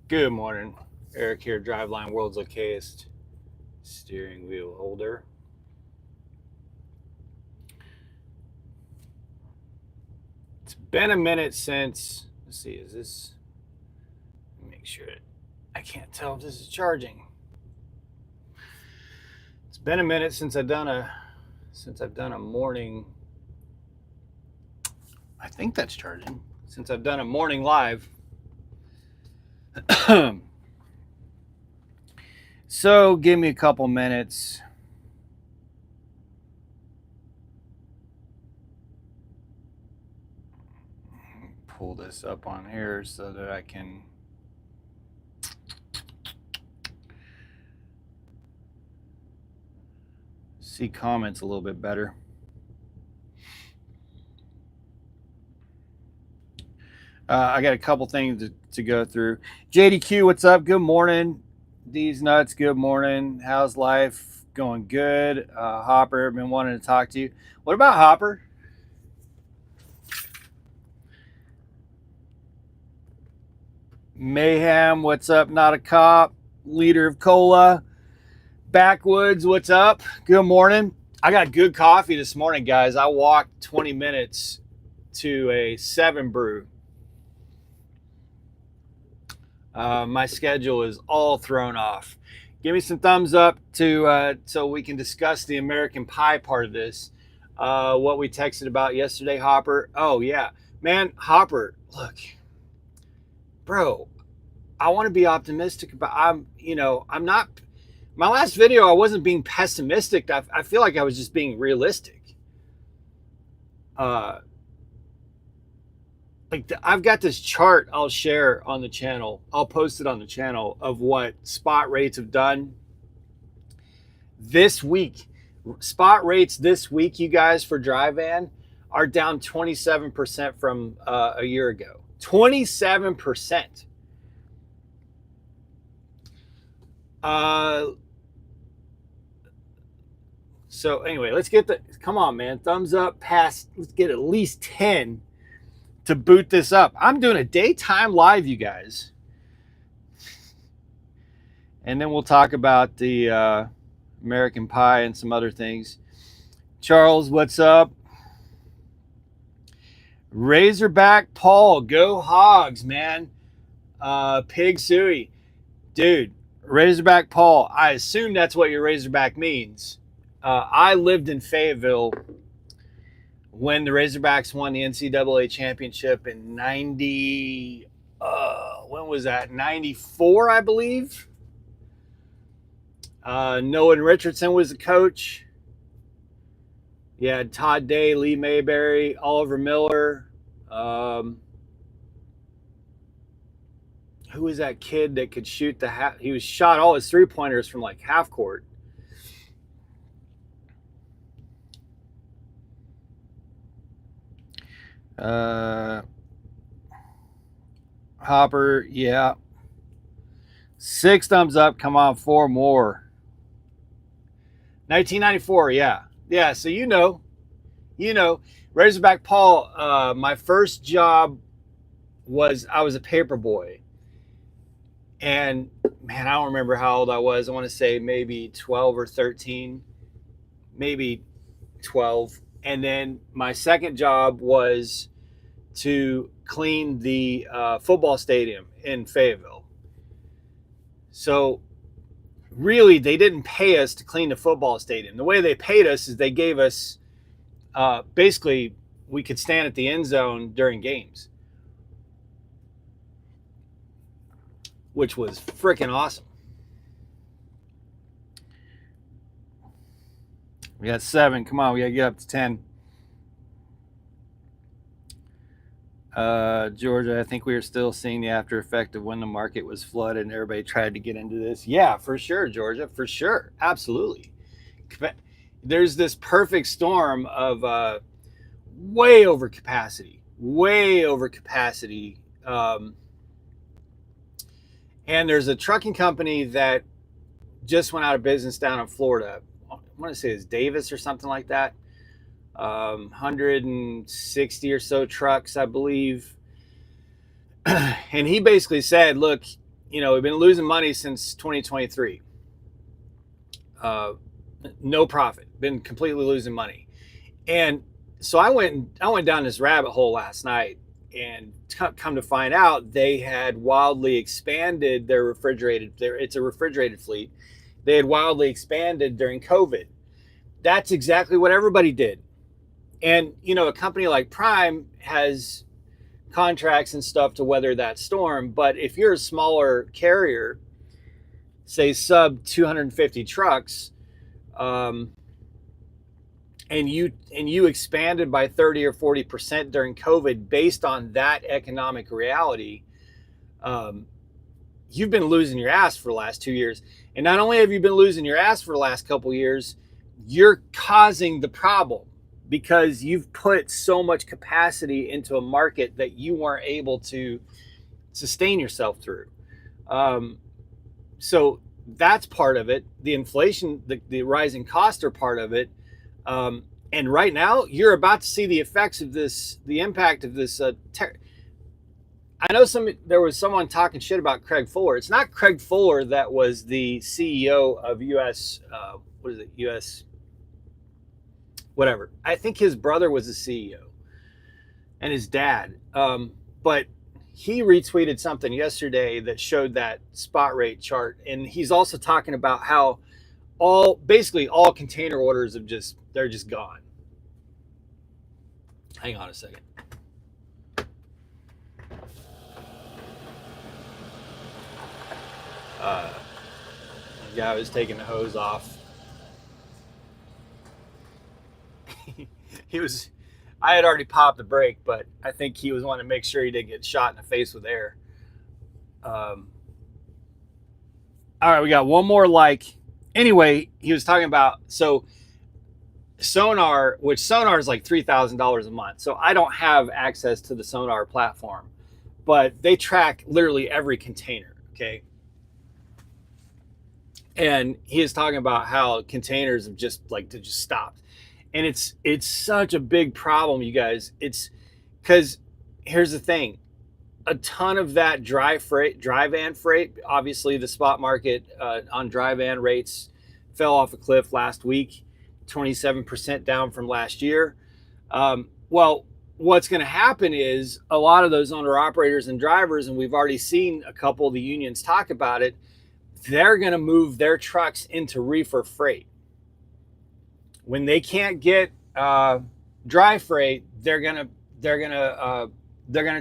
Good morning. Eric here, Driveline, world's okayest steering wheel holder. It's been a minute since, let's see, is this, make sure I can't tell if this is charging. It's been a minute since I've done a morning, I think that's charging, since I've done a morning live. So give me a couple minutes. Pull this up on here so that I can see comments a little bit better. I got a couple things to go through. JDQ, what's up? Good morning. These nuts, good morning. How's life? Going good. Hopper, been wanting to talk to you. What about Hopper? Mayhem, what's up? Not a cop. Leader of Cola. Backwoods, what's up? Good morning. I got good coffee this morning, guys. I walked 20 minutes to a 7 brew. My schedule is all thrown off. Give me some thumbs up so we can discuss the American Pie part of this. What we texted about yesterday, Hopper. Oh yeah, man, Hopper. Look, bro, I want to be optimistic about. I'm not. My last video, I wasn't being pessimistic. I feel like I was just being realistic. I've got this chart I'll share on the channel. I'll post it on the channel of what spot rates have done this week. Spot rates this week, you guys, for dry van are down 27% from a year ago. 27%. So anyway, come on, man. Thumbs up, let's get at least 10 to boot this up. I'm doing a daytime live, you guys. And then we'll talk about the American Pie and some other things. Charles, what's up? Razorback Paul, go Hogs, man. Pig Suey. Dude, Razorback Paul, I assume that's what your Razorback means. I lived in Fayetteville when the Razorbacks won the NCAA championship in 90, when was that? 94, I believe. Nolan Richardson was the coach. You had Todd Day, Lee Mayberry, Oliver Miller. Who was that kid that could shoot the half? He was shot all his three-pointers from like half court. Hopper, yeah. 6 thumbs up. Come on, 4 more. 1994, yeah. Yeah, so you know. Razorback Paul, my first job I was a paper boy. And man, I don't remember how old I was. I want to say maybe 12 or 13, maybe 12. And then my second job was to clean the football stadium in Fayetteville. So really, they didn't pay us to clean the football stadium. The way they paid us is they gave us, basically, we could stand at the end zone during games, which was freaking awesome. We got 7. Come on, we got to get up to 10. Georgia, I think we are still seeing the after effect of when the market was flooded and everybody tried to get into this. Yeah, for sure, Georgia, for sure. Absolutely. There's this perfect storm of way over capacity. And there's a trucking company that just went out of business down in Florida. I want to say it's Davis or something like that. 160 or so trucks, I believe. And he basically said, look, we've been losing money since 2023. No profit, been completely losing money. And so I went down this rabbit hole last night, and come to find out they had wildly expanded their it's a refrigerated fleet. They had wildly expanded during COVID. That's exactly what everybody did. And a company like Prime has contracts and stuff to weather that storm, but if you're a smaller carrier, say sub 250 trucks, and you expanded by 30 or 40% during COVID based on that economic reality, you've been losing your ass for the last 2 years. And not only have you been losing your ass for the last couple of years, you're causing the problem because you've put so much capacity into a market that you weren't able to sustain yourself through. So that's part of it. The inflation, the rising costs are part of it. And right now, you're about to see the effects of this, the impact of this. I know there was someone talking shit about Craig Fuller. It's not Craig Fuller that was the CEO of US, US, whatever. I think his brother was the CEO and his dad. But he retweeted something yesterday that showed that spot rate chart. And he's also talking about how basically all container orders they're just gone. Hang on a second. The guy was taking the hose off. I had already popped the brake, but I think he was wanting to make sure he didn't get shot in the face with air. All right, we got one more Anyway, he was talking about, so Sonar, which Sonar is like $3,000 a month. So I don't have access to the Sonar platform, but they track literally every container, okay? And he is talking about how containers have just stopped. And it's such a big problem, you guys. It's because here's the thing. A ton of that dry van freight, obviously the spot market on dry van rates fell off a cliff last week, 27% down from last year. Well, what's going to happen is a lot of those owner operators and drivers, and we've already seen a couple of the unions talk about it, they're going to move their trucks into reefer freight. When they can't get dry freight, they're gonna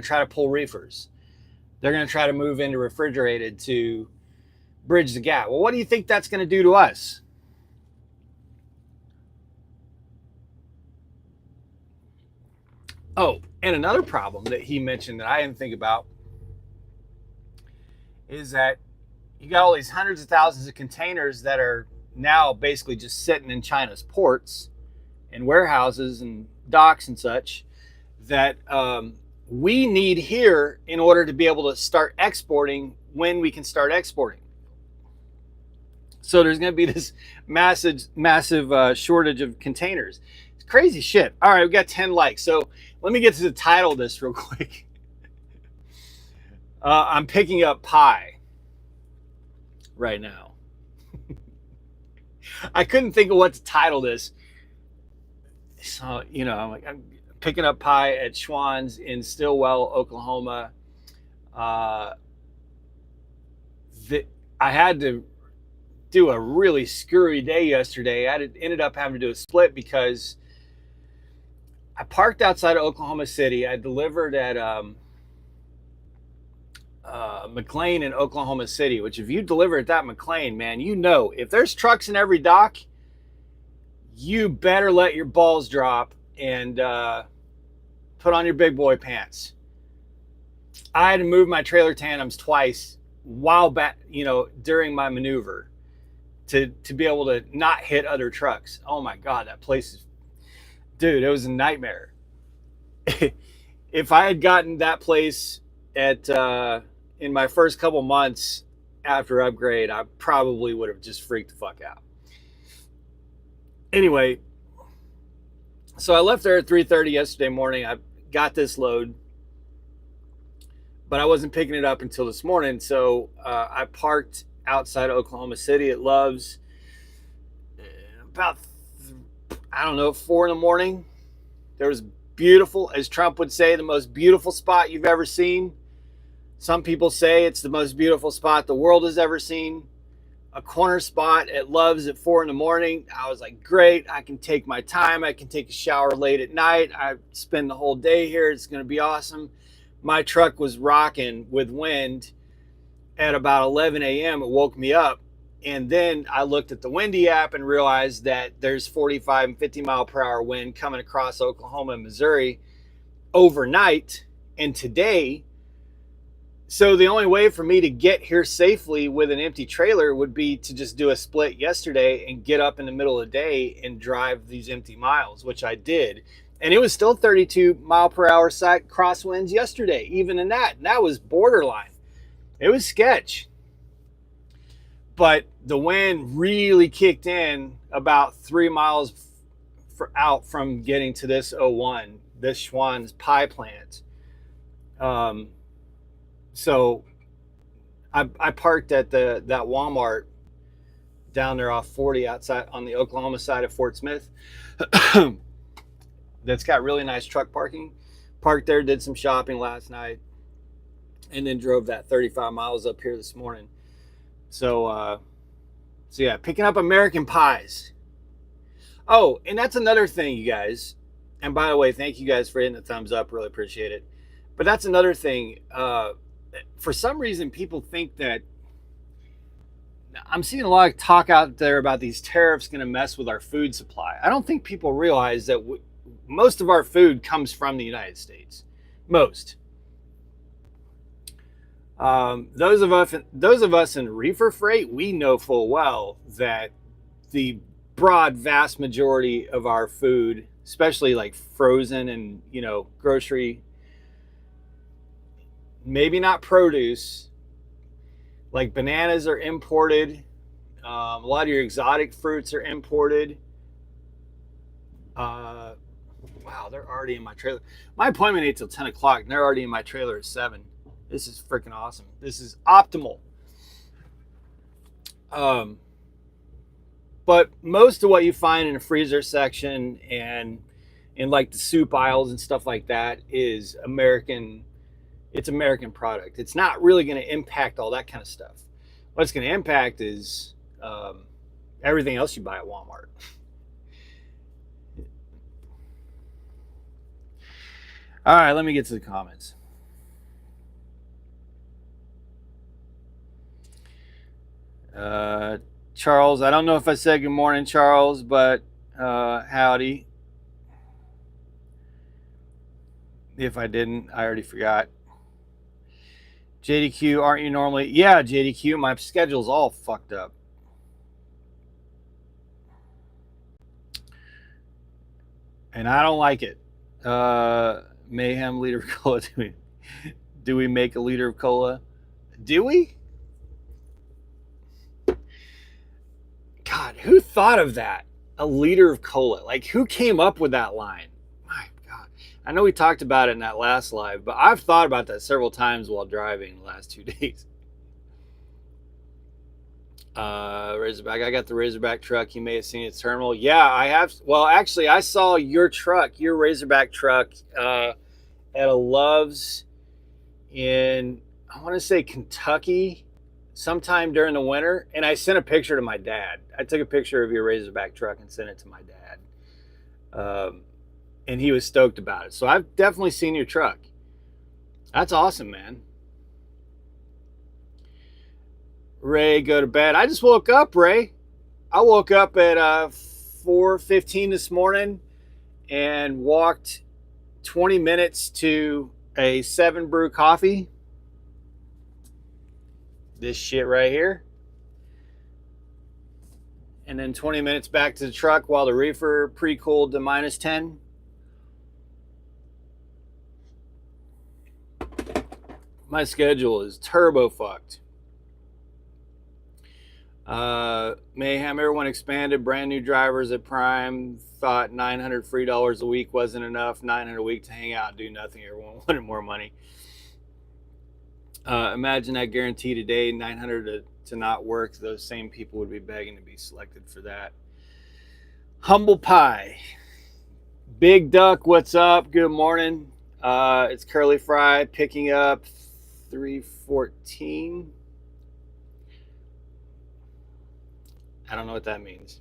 try to pull reefers. They're gonna try to move into refrigerated to bridge the gap. Well, what do you think that's gonna do to us? Oh, and another problem that he mentioned that I didn't think about is that you got all these hundreds of thousands of containers that are now basically just sitting in China's ports and warehouses and docks and such that we need here in order to be able to start exporting when we can start exporting. So there's going to be this massive shortage of containers. It's crazy shit. All right, we got 10 likes. So let me get to the title of this real quick. I'm picking up pie right now. I couldn't think of what to title this. So, I'm picking up pie at Schwann's in Stillwell, Oklahoma. I had to do a really screwy day yesterday. I ended up having to do a split because I parked outside of Oklahoma City. I delivered at McLean in Oklahoma City, which if you deliver at that McLean, man, if there's trucks in every dock, you better let your balls drop and put on your big boy pants. I had to move my trailer tandems twice while back, during my maneuver to be able to not hit other trucks. Oh my God, that place dude, it was a nightmare. If I had gotten that place in my first couple months after upgrade, I probably would have just freaked the fuck out. Anyway, so I left there at 3:30 yesterday morning. I got this load. but I wasn't picking it up until this morning. So I parked outside of Oklahoma City at Love's about, I don't know, 4 in the morning. There was beautiful, as Trump would say, the most beautiful spot you've ever seen. Some people say it's the most beautiful spot the world has ever seen. A corner spot at Love's at 4 in the morning. I was like, great, I can take my time. I can take a shower late at night. I spend the whole day here. It's going to be awesome. My truck was rocking with wind at about 11 a.m. It woke me up. And then I looked at the Windy app and realized that there's 45 and 50 mile per hour wind coming across Oklahoma and Missouri overnight and today. So the only way for me to get here safely with an empty trailer would be to just do a split yesterday and get up in the middle of the day and drive these empty miles, which I did. And it was still 32 mile per hour crosswinds yesterday, even in that. And that was borderline. It was sketch. But the wind really kicked in about 3 miles out from getting to this 01, this Schwann's pie plant. So I parked at that Walmart down there off 40 outside on the Oklahoma side of Fort Smith. That's got really nice truck parking. Parked there, did some shopping last night, and then drove that 35 miles up here this morning. So yeah, picking up American pies. Oh, and that's another thing, you guys. And by the way, thank you guys for hitting the thumbs up. Really appreciate it. But that's another thing. For some reason, people think that I'm seeing a lot of talk out there about these tariffs going to mess with our food supply. I don't think people realize that most of our food comes from the United States. Most. Those of us in reefer freight, we know full well that the broad vast majority of our food, especially like frozen and grocery, maybe not produce, like bananas are imported. A lot of your exotic fruits are imported. Wow, they're already in my trailer. My appointment ain't till 10 o'clock and they're already in my trailer at 7. This is freaking awesome. This is optimal. But most of what you find in the freezer section and in like the soup aisles and stuff like that is American. It's American product. It's not really going to impact all that kind of stuff. What's going to impact is everything else you buy at Walmart. All right, let me get to the comments. Charles, I don't know if I said good morning, Charles, but howdy. If I didn't, I already forgot. JDQ, aren't you normally? Yeah, JDQ, my schedule's all fucked up. And I don't like it. Mayhem, liter of cola. Do we make a liter of cola? Do we? God, who thought of that? A liter of cola. Like, who came up with that line? My God. I know we talked about it in that last live, but I've thought about that several times while driving the last 2 days. Razorback, I got the Razorback truck. You may have seen its terminal. Yeah, I have. Well, actually, I saw your truck, your Razorback truck, at a Love's in, I want to say Kentucky, sometime during the winter. And I sent a picture to my dad. I took a picture of your Razorback truck and sent it to my dad. And he was stoked about it. So I've definitely seen your truck. That's awesome, man. Ray, go to bed. I just woke up, Ray. I woke up at 4:15 this morning and walked 20 minutes to a 7 brew coffee. This shit right here. And then 20 minutes back to the truck while the reefer pre-cooled to -10. My schedule is turbo fucked. Mayhem, everyone expanded. Brand new drivers at Prime thought $900 free dollars a week wasn't enough. $900 a week to hang out and do nothing. Everyone wanted more money. Imagine that guarantee today, 900 to not work. Those same people would be begging to be selected for that. Humble Pie. Big Duck, what's up? Good morning. It's Curly Fry picking up 314. I don't know what that means.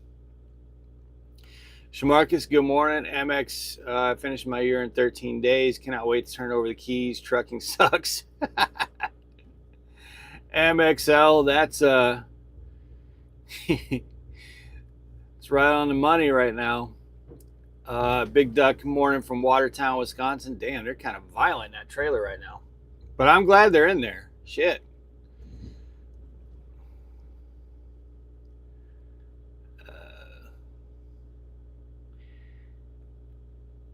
Shamarcus, good morning. Amex, finished my year in 13 days. Cannot wait to turn over the keys. Trucking sucks. MXL, that's it's right on the money right now. Big Duck, morning from Watertown, Wisconsin. Damn, they're kind of violent in that trailer right now. But I'm glad they're in there. Shit.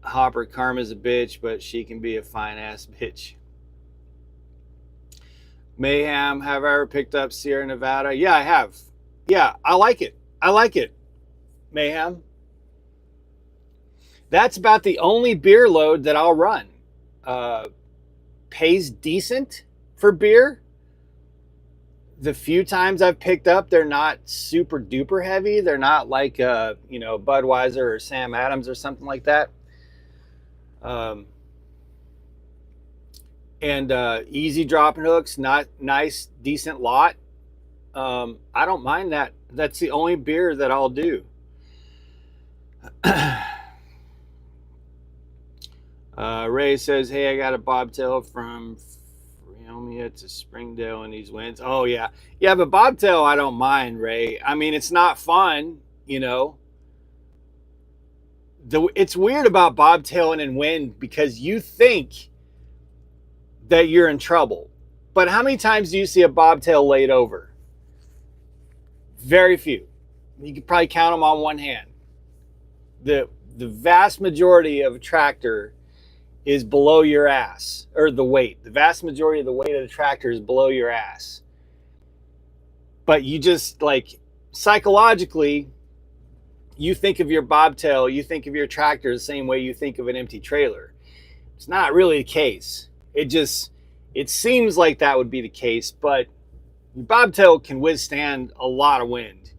Hopper, Karma's a bitch, but she can be a fine ass bitch. Mayhem, have I ever picked up Sierra Nevada? Yeah, I have. Yeah, I like it. I like it. Mayhem. That's about the only beer load that I'll run. Pays decent for beer. The few times I've picked up, they're not super duper heavy. They're not like Budweiser or Sam Adams or something like that. And easy dropping hooks, not nice, decent lot. I don't mind that. That's the only beer that I'll do. Ray says, hey, I got a bobtail from Freomia to Springdale in these winds. Oh, yeah. Yeah, but bobtail, I don't mind, Ray. I mean, it's not fun, It's weird about bobtailing in wind because you think that you're in trouble. But how many times do you see a bobtail laid over? Very few. You could probably count them on one hand. The vast majority of a tractor is below your ass, or the weight. The vast majority of the weight of the tractor is below your ass. But you just, psychologically, you think of your bobtail, you think of your tractor the same way you think of an empty trailer. It's not really the case. It seems like that would be the case, but your bobtail can withstand a lot of wind.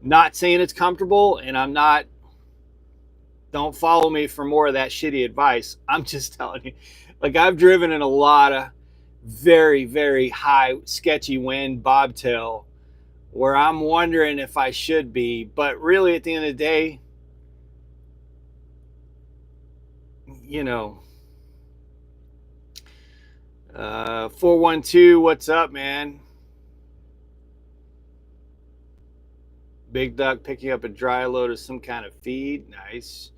Not saying it's comfortable, and don't follow me for more of that shitty advice. I'm just telling you, I've driven in a lot of very, very high, sketchy wind bobtail where I'm wondering if I should be, but really at the end of the day, 412, what's up, man? Big Duck picking up a dry load of some kind of feed. Nice.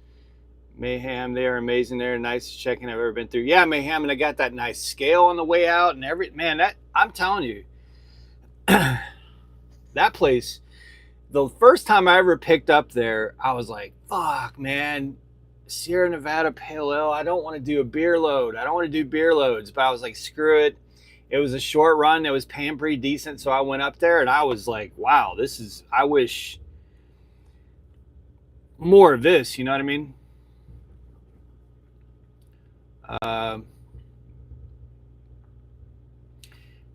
Mayhem, they are amazing. They're nicest checking I've ever been through. Yeah, Mayhem, and I got that nice scale on the way out and I'm telling you, that place, the first time I ever picked up there, I was like, fuck, man, Sierra Nevada Pale Ale, I don't want to do a beer load. I don't want to do beer loads, but I was like, screw it. It was a short run. It was paying pretty decent. So I went up there and I was like, wow, I wish more of this, you know what I mean?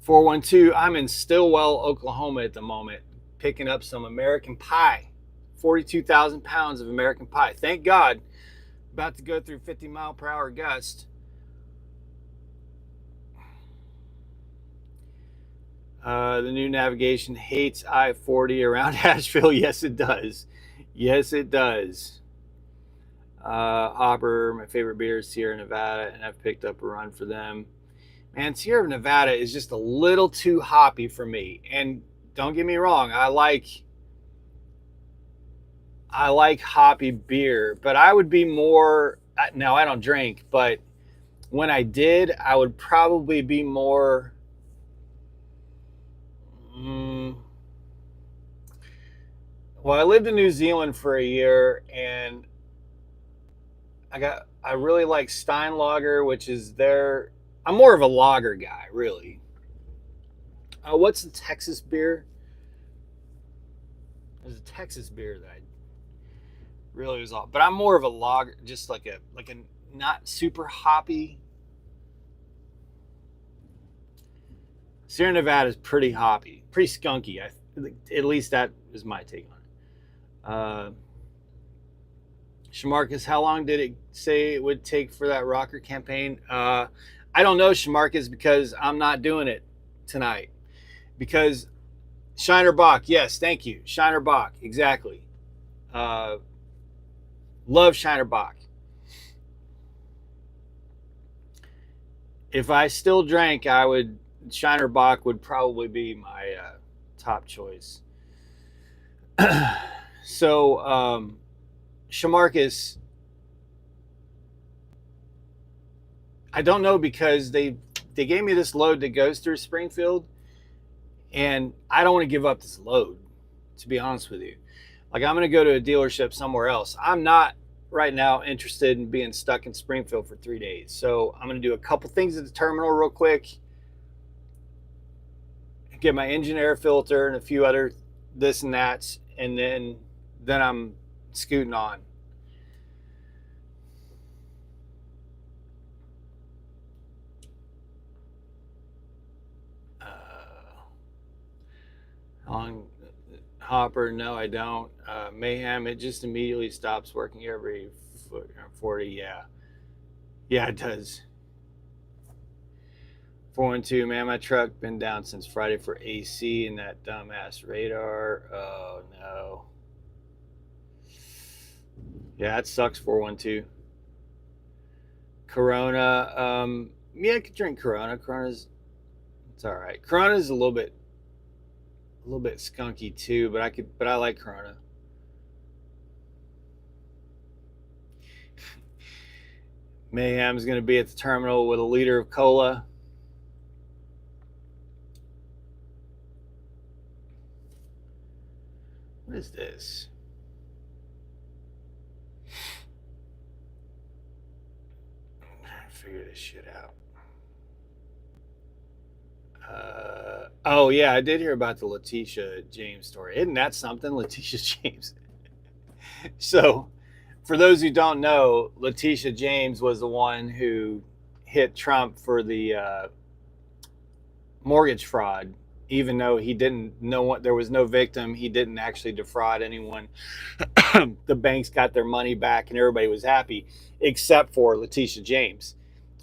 412, I'm in Stillwell, Oklahoma at the moment, picking up some American pie. 42,000 pounds of American pie. Thank God. About to go through 50-mile-per-hour gust. The new navigation hates I-40 around Asheville. Yes, it does. Yes, it does. Hopper, my favorite beer is Sierra Nevada, and I've picked up a run for them. Man, Sierra Nevada is just a little too hoppy for me. And don't get me wrong, I like hoppy beer, but I would be more, now I don't drink, but when I did, I would probably be more, well, I lived in New Zealand for a year, and I really like Steinlager, which is I'm more of a lager guy, really. What's the Texas beer? There's a Texas beer that I really was off, but I'm more of a lager, just like a not super hoppy. Sierra Nevada is pretty hoppy, pretty skunky. At least that is my take on it. Shamarcus, how long did it say it would take for that rocker campaign? I don't know, Shamarcus, because I'm not doing it tonight. Because Shiner Bach, yes, thank you. Shiner Bach, exactly. Love Shiner Bach. If I still drank, Shiner Bach would probably be my top choice. So, Shamarcus, I don't know, because they gave me this load that goes through Springfield, and I don't want to give up this load, to be honest with you. Like, I'm going to go to a dealership somewhere else. I'm not right now interested in being stuck in Springfield for 3 days. So I'm going to do a couple things at the terminal real quick, get my engine air filter and a few other this and that's, and then I'm scooting on. On Hopper, no, I don't. Mayhem, it just immediately stops working every 40. Yeah, it does. 412, man, my truck been down since Friday for AC and that dumbass radar. Oh no. Yeah, that sucks. 412. Corona. Yeah, I could drink Corona. It's all right. Corona's a little bit skunky too, but I like Corona. Mayhem's going to be at the terminal with a liter of cola. What is this? I'm trying to figure this shit out. Oh yeah, I did hear about the Letitia James story. Isn't that something, Letitia James? So, for those who don't know, Letitia James was the one who hit Trump for the mortgage fraud. Even though he didn't know what, there was no victim, he didn't actually defraud anyone. The banks got their money back and everybody was happy, except for Letitia James.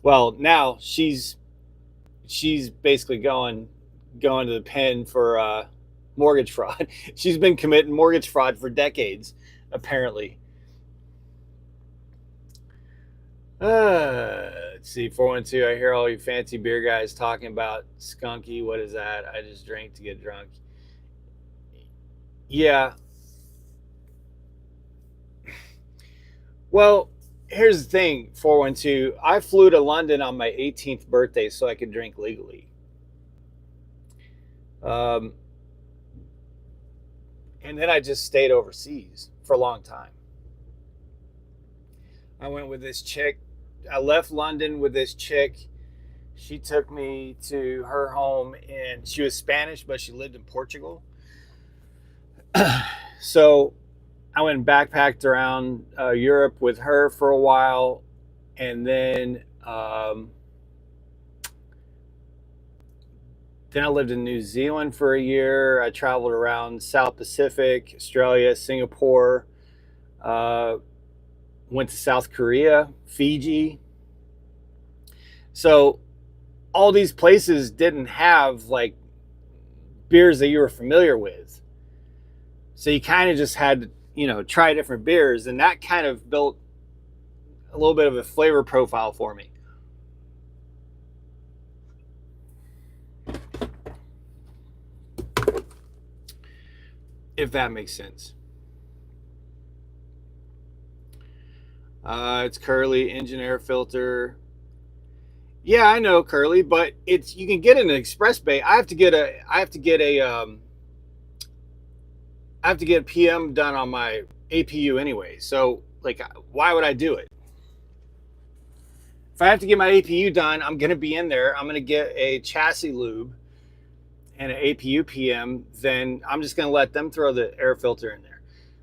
Well, now she's basically going to the pen for mortgage fraud. She's been committing mortgage fraud for decades, apparently. Let's see, 412. I hear all you fancy beer guys talking about skunky. What is that? I just drank to get drunk. Yeah. Well, here's the thing, 412. I flew to London on my 18th birthday so I could drink legally. And then I just stayed overseas for a long time. I went with this chick. I left London with this chick. She took me to her home, and she was Spanish, but she lived in Portugal. So I went and backpacked around Europe with her for a while, and then I lived in New Zealand for a year. I traveled around South Pacific, Australia, Singapore, went to South Korea, Fiji. So all these places didn't have like beers that you were familiar with. So you kind of just had to, try different beers, and that kind of built a little bit of a flavor profile for me. If that makes sense. It's Curly engine air filter. Yeah, I know, Curly, but you can get an express bay. I have to get a PM done on my APU anyway. So like, why would I do it? If I have to get my APU done, I'm going to be in there. I'm going to get a chassis lube and an APU PM. Then I'm just going to let them throw the air filter in there.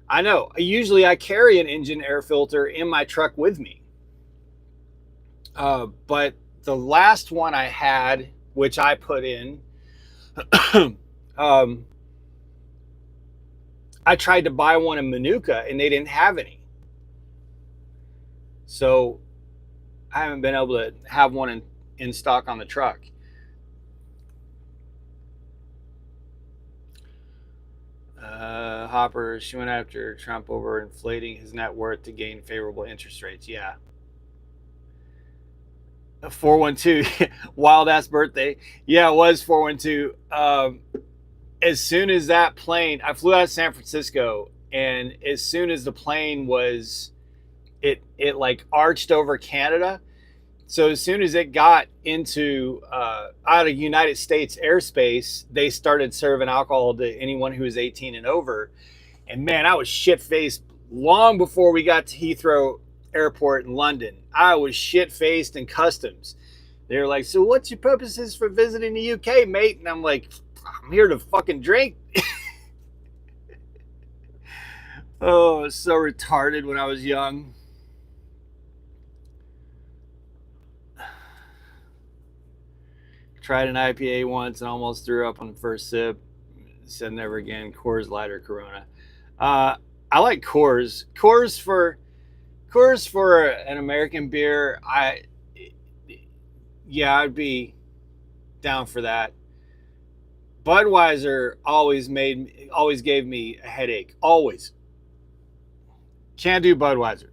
I know. Usually I carry an engine air filter in my truck with me. But the last one I had, which I put in, um, I tried to buy one in Manuka and they didn't have any. So I haven't been able to have one in stock on the truck. Hopper, she went after Trump over inflating his net worth to gain favorable interest rates. Yeah. 412, wild ass birthday. Yeah, it was 412. As soon as that plane, I flew out of San Francisco, and as soon as the plane was, it like arched over Canada. So as soon as it got into out of United States airspace, they started serving alcohol to anyone who was 18 and over. And man, I was shit faced long before we got to Heathrow Airport in London. I was shit faced in customs. They were like, "So what's your purposes for visiting the UK, mate?" And I'm like, "I'm here to fucking drink." Oh, it was so retarded when I was young. Tried an IPA once and almost threw up on the first sip. Said never again. Coors Light or Corona. I like Coors. Coors for an American beer. Yeah, I'd be down for that. Budweiser always gave me a headache. Always can't do Budweiser.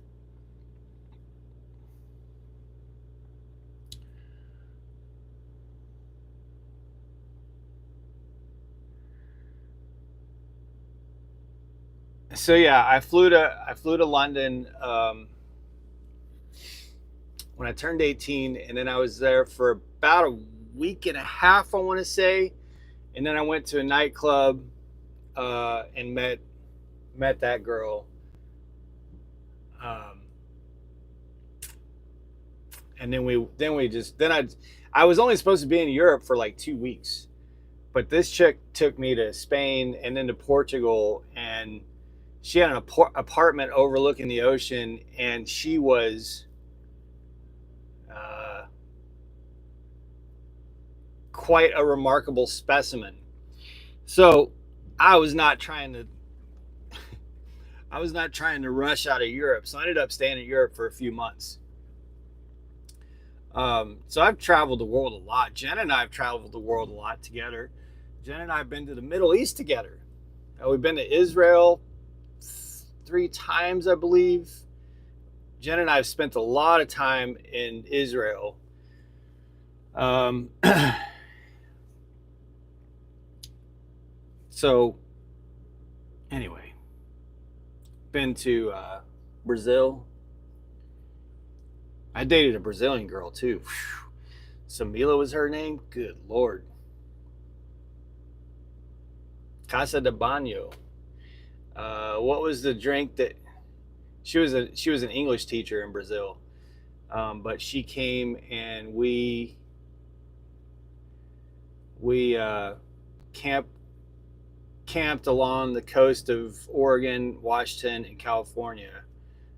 So yeah, I flew to London when I turned 18, and then I was there for about a week and a half, I want to say, and then I went to a nightclub and met that girl, um, and then I was only supposed to be in Europe for like 2 weeks, but this chick took me to Spain and then to Portugal, and she had an apartment overlooking the ocean, and she was uh, quite a remarkable specimen. So I was not trying to I was not trying to rush out of Europe, so I ended up staying in Europe for a few months. So I've traveled the world a lot. Jen and I have traveled the world a lot together. Jen and I have been to the Middle East together. We've been to Israel 3 times, I believe. Jen and I have spent a lot of time in Israel. Um, so, anyway, been to Brazil. I dated a Brazilian girl too. Samila was her name. Good Lord. Casa de Banho. What was the drink that she was an English teacher in Brazil, but she came and we camped camped along the coast of Oregon, Washington, and California.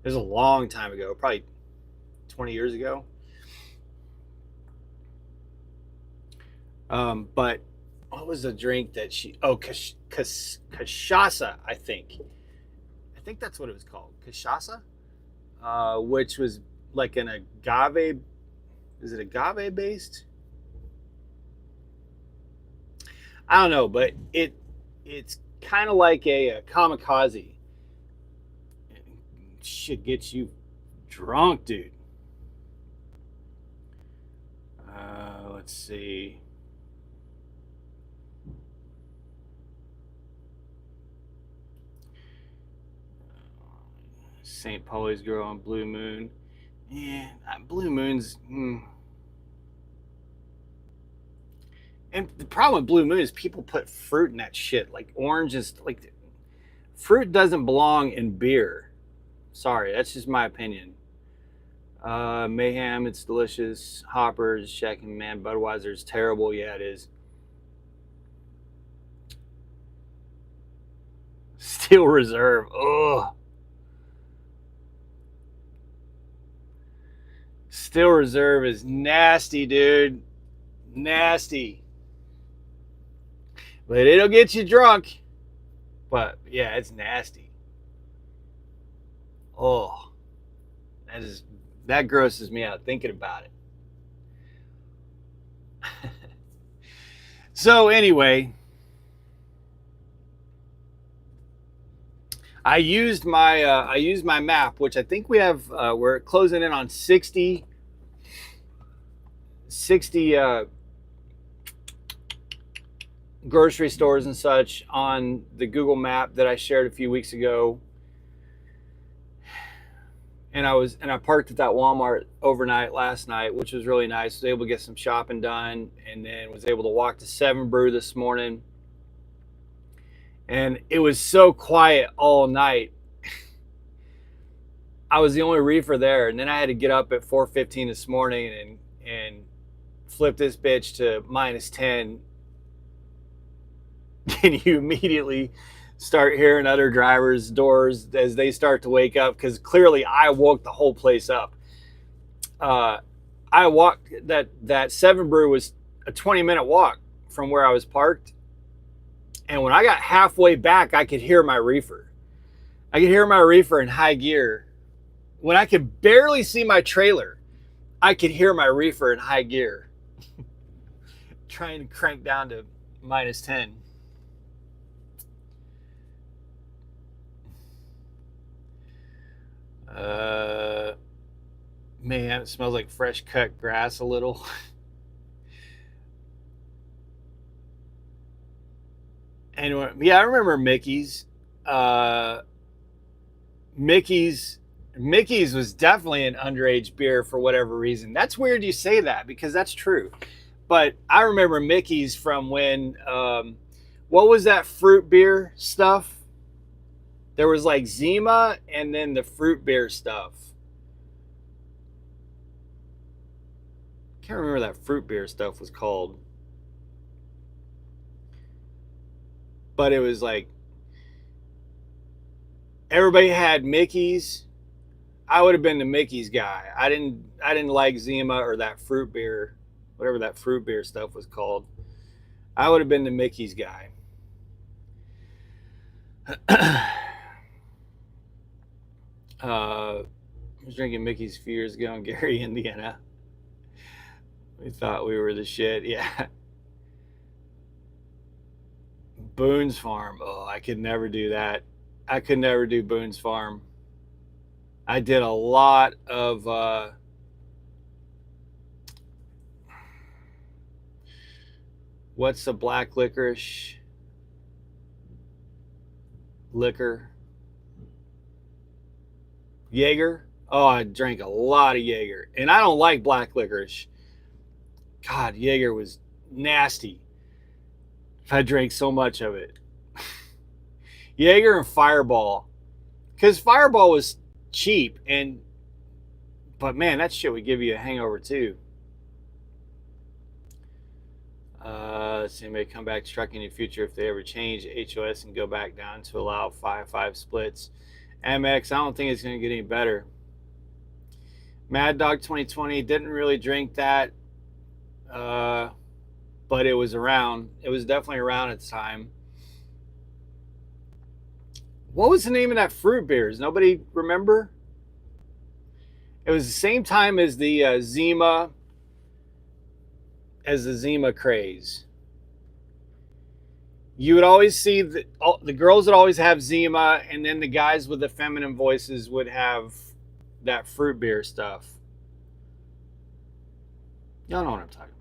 It was a long time ago, probably 20 years ago. But what was the drink that she? Oh, cachaça, I think. I think that's what it was called, cachaça, which was like an agave. Is it agave based? I don't know, but it's kind of like a kamikaze. Shit gets you drunk, dude. Let's see. St. Pauli's Girl on Blue Moon. Yeah, Blue Moon's. And the problem with Blue Moon is people put fruit in that shit. Like oranges, like fruit doesn't belong in beer. Sorry, that's just my opinion. Mayhem, it's delicious. Hoppers, checking, man. Budweiser's terrible. Yeah, it is. Steel Reserve. Ugh. Steel Reserve is nasty, dude. Nasty. but it'll get you drunk. But yeah, it's nasty. Oh, that grosses me out thinking about it. So anyway, I used my map, which I think we have. We're closing in on 60 grocery stores and such on the Google map that I shared a few weeks ago. And I parked at that Walmart overnight last night, which was really nice. Was able to get some shopping done, and then was able to walk to Seven Brew this morning. And it was so quiet all night. I was the only reefer there, and then I had to get up at 4:15 this morning and flip this bitch to -10. And you immediately start hearing other drivers' doors as they start to wake up, because clearly I woke the whole place up. I walked that Seven Brew was a 20-minute walk from where I was parked, and when I got halfway back, I could hear my reefer. I could hear my reefer in high gear. When I could barely see my trailer, I could hear my reefer in high gear, trying to crank down to -10. Man, it smells like fresh cut grass a little. Anyway, yeah, I remember Mickey's. Mickey's was definitely an underage beer for whatever reason. That's weird you say that, because that's true. But I remember Mickey's from when, what was that fruit beer stuff? There was like Zima and then the fruit beer stuff. Can't remember that fruit beer stuff was called. But it was like everybody had Mickey's. I would have been the Mickey's guy. I didn't like Zima or that fruit beer, whatever that fruit beer stuff was called. I would have been the Mickey's guy. I was drinking Mickey's a few years ago in Gary, Indiana. We thought we were the shit. Yeah. Boone's Farm. Oh, I could never do that. I could never do Boone's Farm. I did a lot of what's the black licorice liquor? Jaeger. Oh, I drank a lot of Jaeger, and I don't like black licorice. God, Jaeger was nasty. I drank so much of it. Jaeger and Fireball, because Fireball was cheap, but man, that shit would give you a hangover too. Let's see, may come back to trucking in the future if they ever change HOS and go back down to allow 5-5 splits. MX, I don't think it's going to get any better. Mad Dog 2020, didn't really drink that, but it was around. It was definitely around at the time. What was the name of that fruit beer? Does nobody remember? It was the same time as the Zima craze. You would always see the girls would always have Zima, and then the guys with the feminine voices would have that fruit beer stuff. Y'all know what I'm talking about.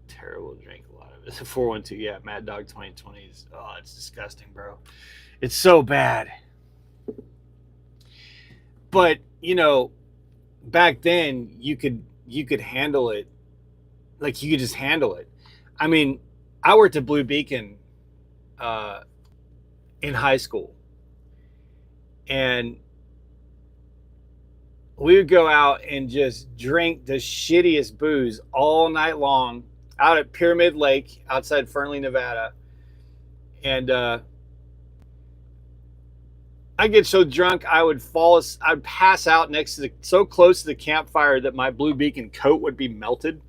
Terrible drink, a lot of it. 412, yeah, Mad Dog 2020s. Oh, it's disgusting, bro. It's so bad. But back then you could handle it. Like, you could just handle it. I mean, I worked at Blue Beacon in high school, and we would go out and just drink the shittiest booze all night long out at Pyramid Lake outside Fernley, Nevada. And I get so drunk I would I'd pass out next to so close to the campfire that my Blue Beacon coat would be melted,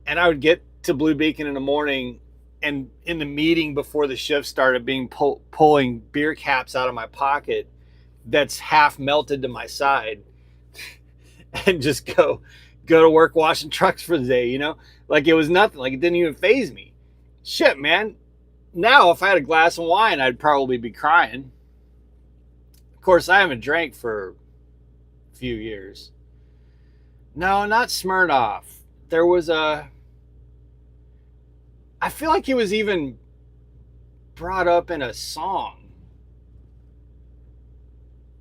and I would get to Blue Beacon in the morning, and in the meeting before the shift started, being pulling beer caps out of my pocket that's half melted to my side, and just go to work washing trucks for the day. Like it was nothing. Like it didn't even faze me. Shit, man. Now if I had a glass of wine, I'd probably be crying. Of course, I haven't drank for a few years. No, not Smirnoff. There was I feel like it was even brought up in a song.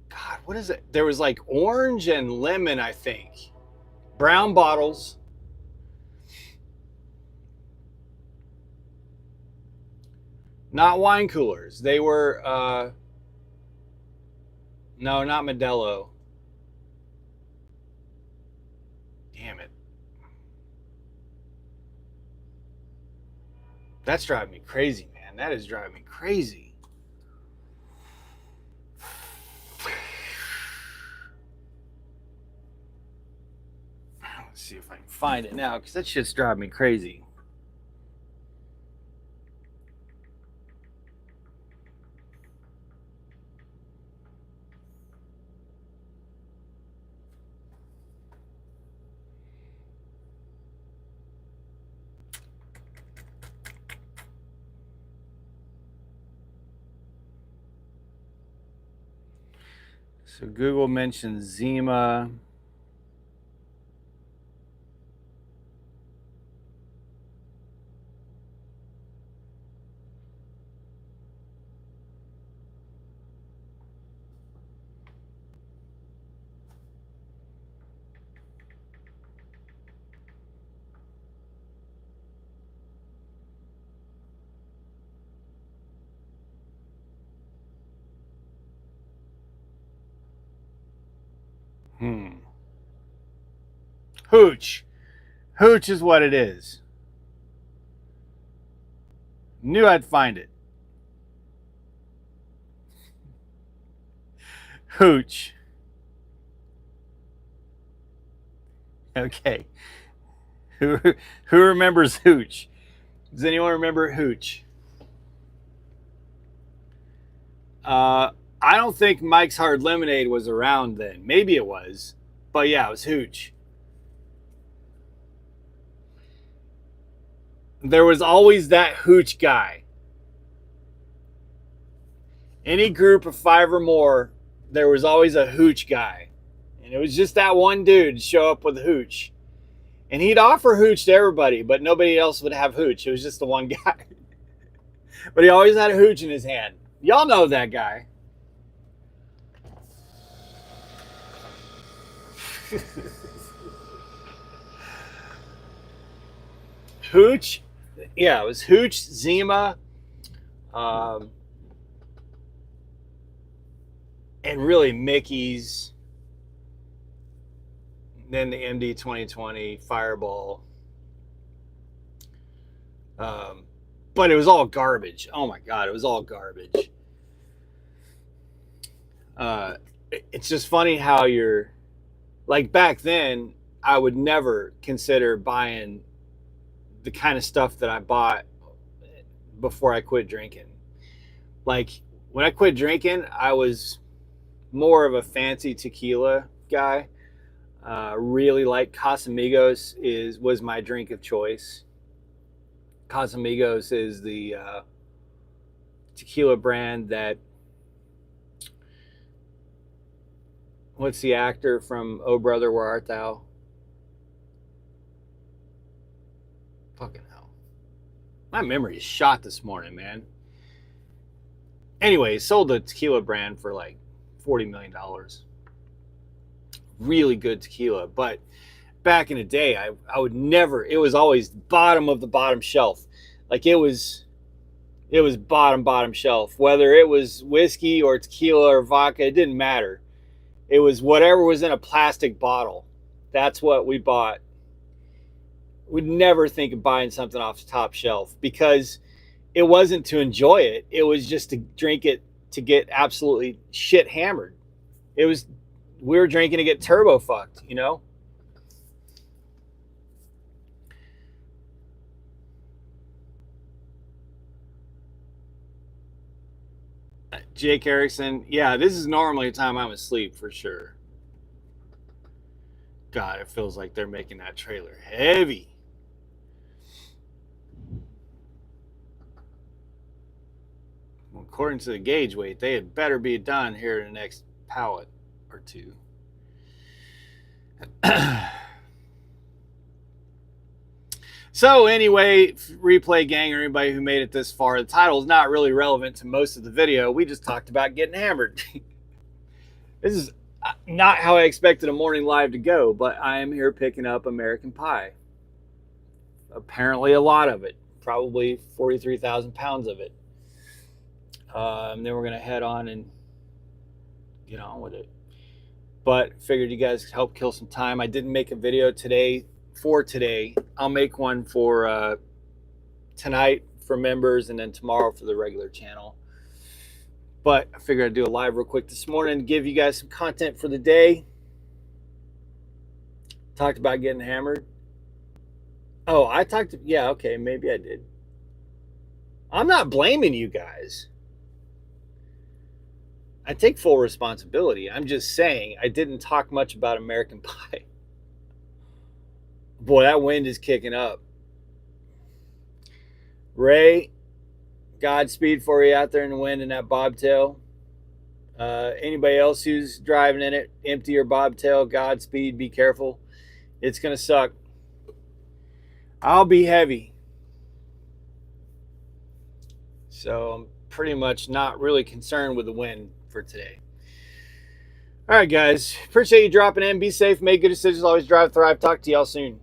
God, what is it? There was like orange and lemon, I think. Brown bottles. Not wine coolers. They were no, not Modelo. Damn it. That's driving me crazy, man. That is driving me crazy. Let's see if I can find it now, because that shit's driving me crazy. So Google mentions Zima. Hooch. Hooch is what it is. Knew I'd find it. Hooch. Okay. Who remembers Hooch? Does anyone remember Hooch? I don't think Mike's Hard Lemonade was around then. Maybe it was. But yeah, it was Hooch. There was always that Hooch guy. Any group of 5 or more, there was always a Hooch guy. And it was just that one dude show up with Hooch. And he'd offer Hooch to everybody, but nobody else would have Hooch. It was just the one guy. But he always had a Hooch in his hand. Y'all know that guy. Hooch. Yeah, it was Hooch, Zima, and really Mickey's. Then the MD 2020, Fireball. But it was all garbage. Oh my God, it was all garbage. It's just funny how you're, like back then, I would never consider buying the kind of stuff that I bought before I quit drinking. Like when I quit drinking, I was more of a fancy tequila guy. Really like Casamigos was my drink of choice. Casamigos is the tequila brand that, what's the actor from Oh Brother Where Art Thou? Fucking hell. My memory is shot this morning, man. Anyway, sold the tequila brand for like $40 million. Really good tequila. But back in the day, I would never, it was always bottom of the bottom shelf. Like it was bottom shelf. Whether it was whiskey or tequila or vodka, it didn't matter. It was whatever was in a plastic bottle. That's what we bought. We'd never think of buying something off the top shelf because it wasn't to enjoy it. It was just to drink it to get absolutely shit hammered. We were drinking to get turbo fucked, you know? Jake Erickson, yeah, this is normally a time I'm asleep for sure. God, it feels like they're making that trailer heavy. Well, according to the gauge weight, they had better be done here in the next pallet or two. So anyway, replay gang or anybody who made it this far, the title is not really relevant to most of the video. We just talked about getting hammered. This is not how I expected a morning live to go, but I am here picking up American Pie. Apparently a lot of it, probably 43,000 pounds of it. Then we're going to head on and get on with it. But figured you guys could help kill some time. I didn't make a video today. I'll make one for tonight for members and then tomorrow for the regular channel. But I figured I'd do a live real quick this morning to give you guys some content for the day. Talked about getting hammered. Oh, yeah, okay, maybe I did. I'm not blaming you guys. I take full responsibility. I'm just saying I didn't talk much about American Pie. Boy, that wind is kicking up. Ray, Godspeed for you out there in the wind in that bobtail. Anybody else who's driving in it, empty your bobtail, Godspeed, be careful. It's going to suck. I'll be heavy. So I'm pretty much not really concerned with the wind for today. All right, guys. Appreciate you dropping in. Be safe. Make good decisions. Always drive, thrive. Talk to y'all soon.